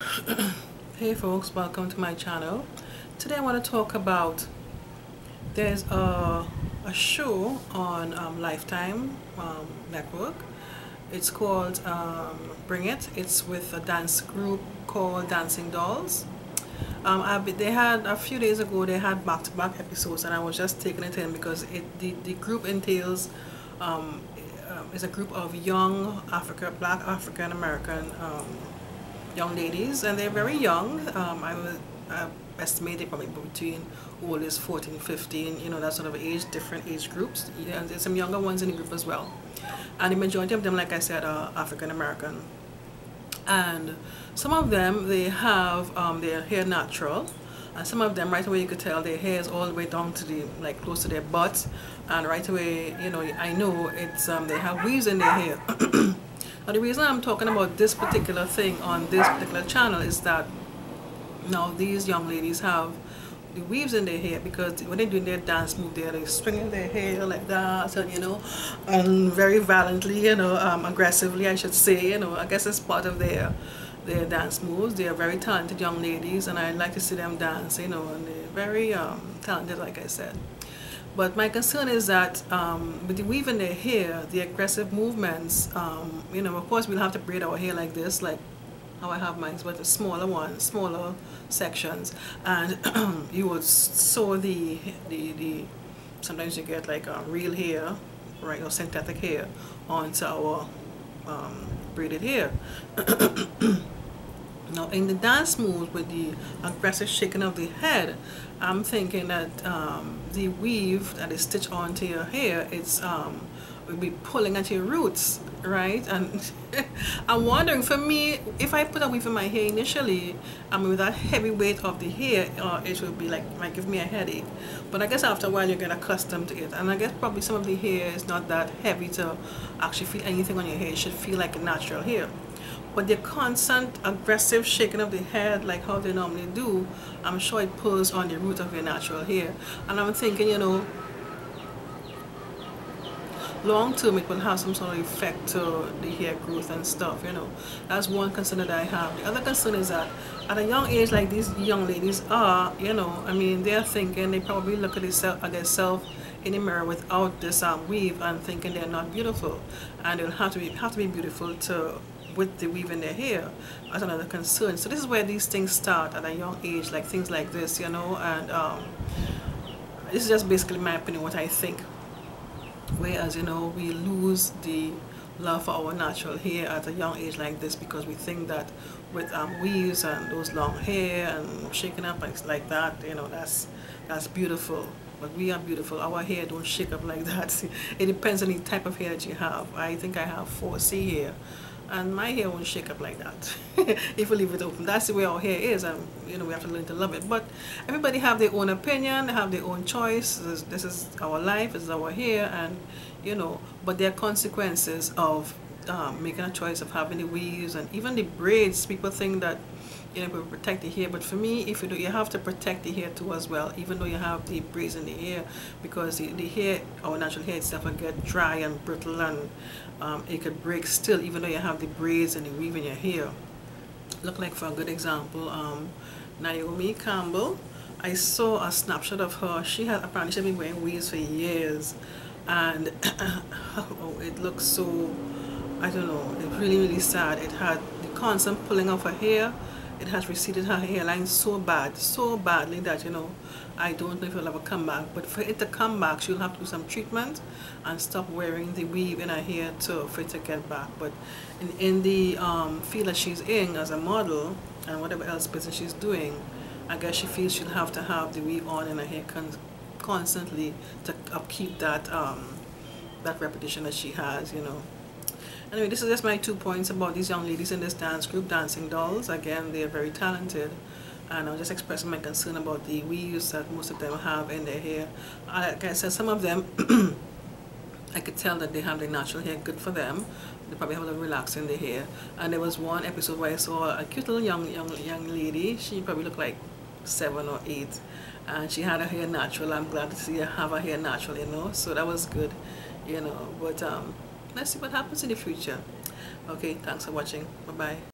Hey folks, welcome to my channel. Today I want to talk about there's a show on Lifetime network. It's called Bring It. It's with a dance group called Dancing Dolls. They had a few days ago, they had back-to-back episodes, and I was just taking it in because the group entails is a group of young Black African American young ladies, and they're very young. I would estimate they're probably between oldest 14, 15, you know, that sort of age, different age groups. Yeah, there's some younger ones in the group as well. And the majority of them, like I said, are African American. And some of them, they have their hair natural. And some of them, right away, you could tell their hair is all the way down to the, like, close to their butt. And right away, you know, I know it's, they have weaves in their hair. Now, the reason I'm talking about this particular thing on this particular channel is that now these young ladies have the weaves in their hair, because when they're doing their dance move, they're swinging their hair like that, and you know, and very violently, you know, aggressively, I should say, you know. I guess it's part of their dance moves. They are very talented young ladies, and I like to see them dance, you know, and they're very talented, like I said. But my concern is that with the weave in their hair, the aggressive movements, you know, of course we'll have to braid our hair like this, like how I have mine, but the smaller ones, smaller sections, and you would sew the sometimes you get like real hair, right, or synthetic hair onto our braided hair. Now, in the dance moves with the aggressive shaking of the head, I'm thinking that the weave that is stitched onto your hair, it's will be pulling at your roots, right? And I'm wondering, for me, if I put a weave in my hair initially, with that heavy weight of the hair, it will be like, might give me a headache. But I guess after a while you get accustomed to it, and I guess probably some of the hair is not that heavy to actually feel anything on your hair. It should feel like a natural hair. But the constant aggressive shaking of the head, like how they normally do, I'm sure it pulls on the root of your natural hair. And I'm thinking, you know, long term it will have some sort of effect to the hair growth and stuff, you know. That's one concern that I have. The other concern is that at a young age, like these young ladies are, you know, I mean, they're thinking, they probably look at themselves in the mirror without this weave and thinking they're not beautiful, and they'll have to be beautiful with the weave in their hair. That's another concern. So this is where these things start at a young age, like things like this, you know. And this is just basically my opinion, what I think. Whereas, you know, we lose the love for our natural hair at a young age like this, because we think that with weaves and those long hair and shaking up like that, you know, that's beautiful. But we are beautiful. Our hair don't shake up like that. It depends on the type of hair that you have. I think I have 4C hair, and my hair won't shake up like that if we leave it open. That's the way our hair is, and you know, we have to learn to love it. But everybody have their own opinion, they have their own choice. This is our life, this is our hair, and you know, but there are consequences of making a choice of having the weaves and even the braids. People think that, you know, we protect the hair, but for me, if you do, you have to protect the hair too as well, even though you have the braids in the hair, because the hair, our natural hair itself, will get dry and brittle, and it could break still, even though you have the braids and the weave in your hair. Look, like for a good example, Naomi Campbell, I saw a snapshot of her. She had apparently been wearing weaves for years, and oh, it looks so, I don't know, it's really sad. It had the constant pulling of her hair. It has receded her hairline so badly that, you know, I don't know if it'll ever come back. But for it to come back, she'll have to do some treatment and stop wearing the weave in her hair for it to get back. But in the field that she's in as a model and whatever else business she's doing, I guess she feels she'll have to have the weave on in her hair constantly to upkeep that that reputation that she has, you know. Anyway, this is just my 2 points about these young ladies in this dance group, Dancing Dolls. Again, they are very talented, and I'm just expressing my concern about the weaves that most of them have in their hair. Like I said, some of them, I could tell that they have their natural hair, good for them. They probably have a little relax in their hair. And there was one episode where I saw a cute little young lady. She probably looked like 7 or 8, and she had her hair natural. I'm glad to see her have her hair natural, you know, so that was good, you know. But let's see what happens in the future. Okay, thanks for watching. Bye bye.